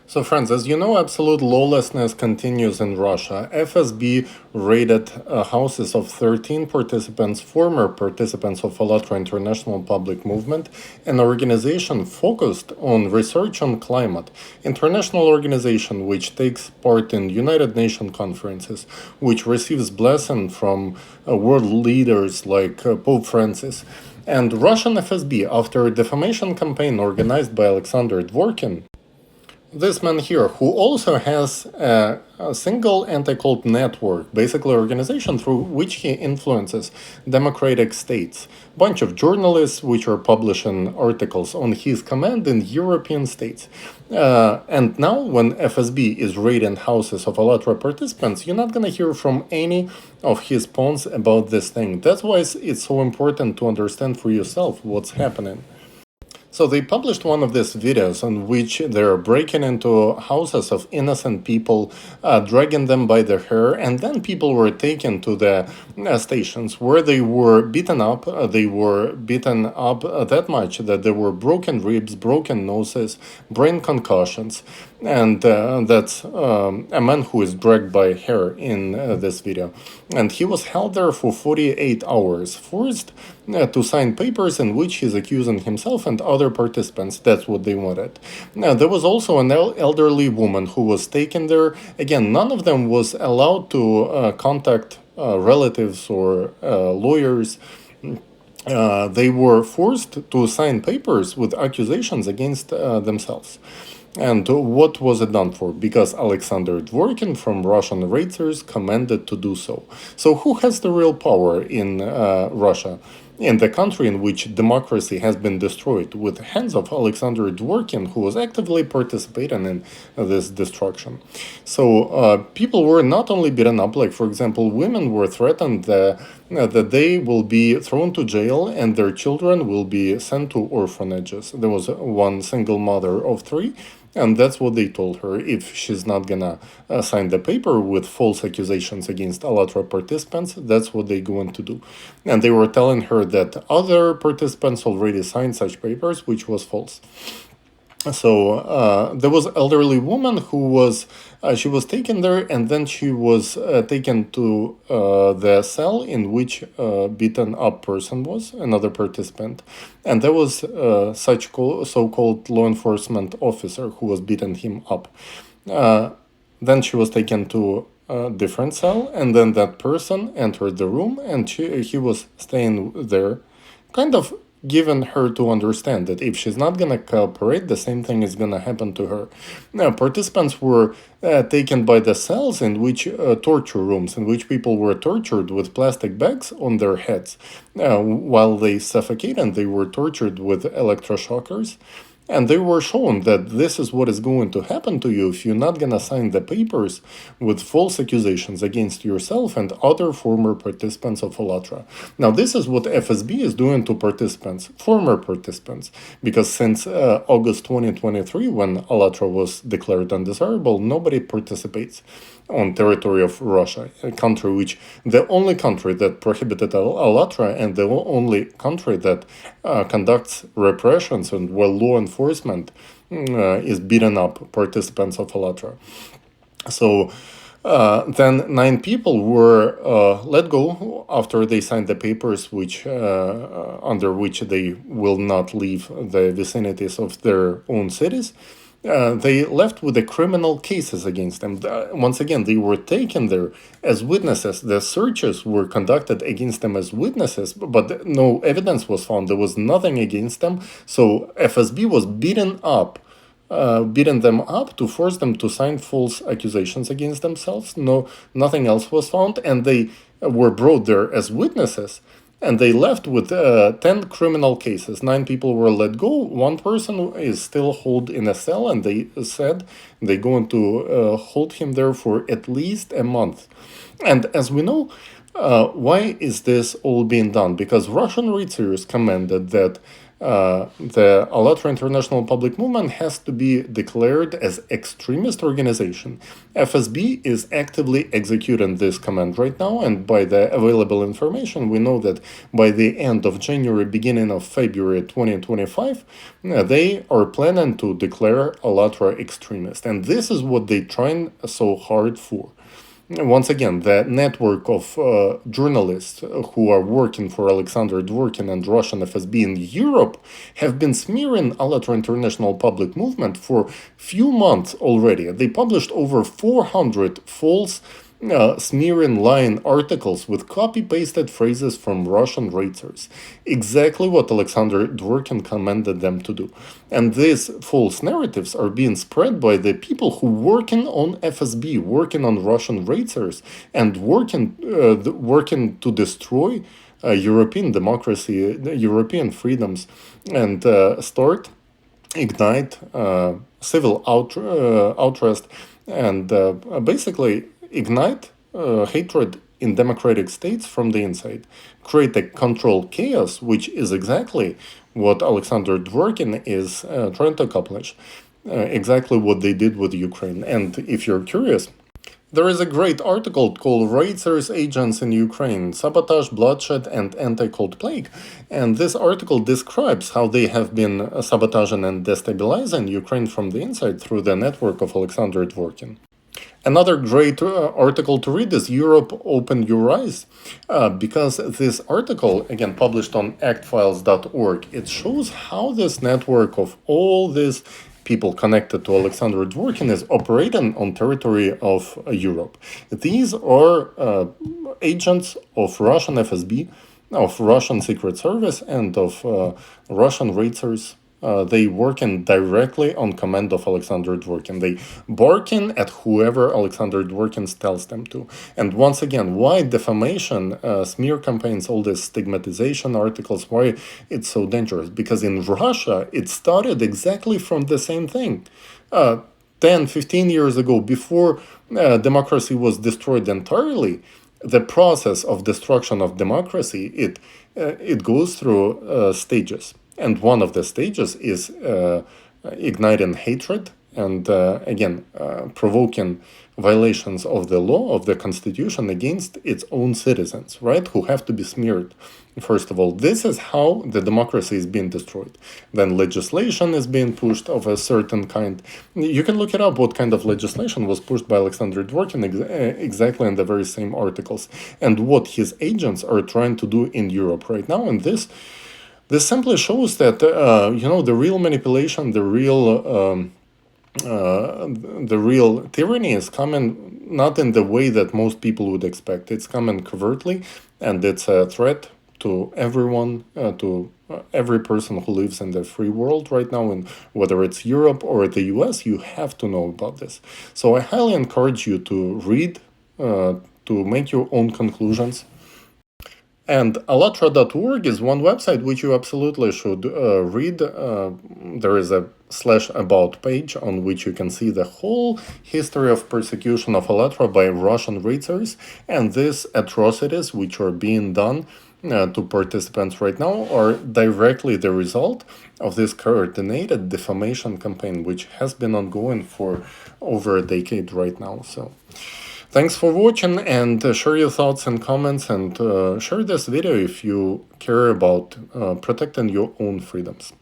So, friends, as you know, absolute lawlessness continues in Russia. FSB raided houses of 13 participants, former participants of ALLATRA International Public Movement, an organization focused on research on climate, international organization which takes part in United Nations conferences, which receives blessing from world leaders like Pope Francis. And Russian FSB, after a defamation campaign organized by Alexander Dworkin, this man here, who also has a single anti-cult network, basically organization through which he influences democratic states, bunch of journalists which are publishing articles on his command in European states. And now when FSB is raiding houses of ALLATRA participants, you're not going to hear from any of his pawns about this thing. That's why it's so important to understand for yourself what's happening. So they published one of these videos on which they're breaking into houses of innocent people, dragging them by their hair, and then people were taken to the stations where they were beaten up. They were beaten up that much that there were broken ribs, broken noses, brain concussions. And that's a man who is dragged by hair in this video. And he was held there for 48 hours, forced to sign papers in which he's accusing himself and other participants. That's what they wanted. Now, there was also an elderly woman who was taken there. Again, none of them was allowed to contact relatives or lawyers. They were forced to sign papers with accusations against themselves. And what was it done for? Because Alexander Dworkin from Russian Raiders commanded to do so. So who has the real power in Russia? In the country in which democracy has been destroyed, with hands of Alexander Dworkin, who was actively participating in this destruction. So people were not only beaten up, like for example, women were threatened that they will be thrown to jail and their children will be sent to orphanages. There was one single mother of three. And that's what they told her. If she's not gonna sign the paper with false accusations against ALLATRA participants, that's what they're going to do. And they were telling her that other participants already signed such papers, which was false. So there was elderly woman who was she was taken there, and then she was taken to the cell in which beaten up person was another participant, and there was such so-called law enforcement officer who was beating him up. Then she was taken to a different cell, and then that person entered the room, and he was staying there, kind of given her to understand that if she's not going to cooperate, the same thing is going to happen to her. Now, participants were taken by the cells in which torture rooms, in which people were tortured with plastic bags on their heads. While they suffocated, and they were tortured with electroshockers. And they were shown that this is what is going to happen to you if you're not going to sign the papers with false accusations against yourself and other former participants of ALLATRA. Now, this is what FSB is doing to participants, former participants, because since August 2023, when ALLATRA was declared undesirable, nobody participates on territory of Russia, a country which, the only country that prohibited ALLATRA and the only country that conducts repressions and where law enforcement is beating up participants of ALLATRA. So then 9 people were let go after they signed the papers which under which they will not leave the vicinities of their own cities. They left with the criminal cases against them. Once again, they were taken there as witnesses. The searches were conducted against them as witnesses, but no evidence was found. There was nothing against them. So FSB was beaten them up to force them to sign false accusations against themselves. Nothing else was found, and they were brought there as witnesses. And they left with 10 criminal cases. 9 people were let go. 1 person is still held in a cell, and they said they're going to hold him there for at least a month. And as we know, why is this all being done? Because Russian researchers commanded that The ALLATRA International Public Movement has to be declared as extremist organization. FSB is actively executing this command right now, and by the available information, we know that by the end of January, beginning of February 2025, they are planning to declare ALLATRA extremist, and this is what they're trying so hard for. Once again, the network of journalists who are working for Alexander Dworkin and Russian FSB in Europe have been smearing ALLATRA International Public Movement for few months already. They published over 400 false smearing lying articles with copy-pasted phrases from Russian raiders. Exactly what Alexander Dworkin commanded them to do. And these false narratives are being spread by the people who working on FSB, working on Russian raiders, and working to destroy European democracy, European freedoms, and ignite civil outrest, and basically ignite hatred in democratic states from the inside, create a controlled chaos, which is exactly what Alexander Dworkin is trying to accomplish, exactly what they did with Ukraine. And if you're curious, there is a great article called Raiders, Agents in Ukraine, Sabotage, Bloodshed, and Anti-Cold Plague. And this article describes how they have been sabotaging and destabilizing Ukraine from the inside through the network of Alexander Dworkin. Another great article to read is Europe Open Your Eyes, because this article, again published on actfiles.org, it shows how this network of all these people connected to Alexander Dworkin is operating on territory of Europe. These are agents of Russian FSB, of Russian Secret Service, and of Russian raiders. They working directly on command of Alexander Dworkin. They barking at whoever Alexander Dworkin tells them to. And once again, why defamation, smear campaigns, all this stigmatization articles, why it's so dangerous? Because in Russia, it started exactly from the same thing. 10, 15 years ago, before democracy was destroyed entirely, the process of destruction of democracy, it goes through stages. And one of the stages is igniting hatred and, provoking violations of the law, of the constitution against its own citizens, right, who have to be smeared. First of all, this is how the democracy is being destroyed. Then legislation is being pushed of a certain kind. You can look it up what kind of legislation was pushed by Alexander Dworkin exactly in the very same articles, and what his agents are trying to do in Europe right now. And this simply shows that the real manipulation, the real tyranny is coming not in the way that most people would expect. It's coming covertly, and it's a threat to everyone, to every person who lives in the free world right now, and whether it's Europe or the US, you have to know about this. So I highly encourage you to read, to make your own conclusions. And ALLATRA.org is one website which you absolutely should read. There is a /about page on which you can see the whole history of persecution of ALLATRA by Russian raiders, and these atrocities which are being done to participants right now are directly the result of this coordinated defamation campaign, which has been ongoing for over a decade right now. So thanks for watching, and share your thoughts and comments, and share this video if you care about protecting your own freedoms.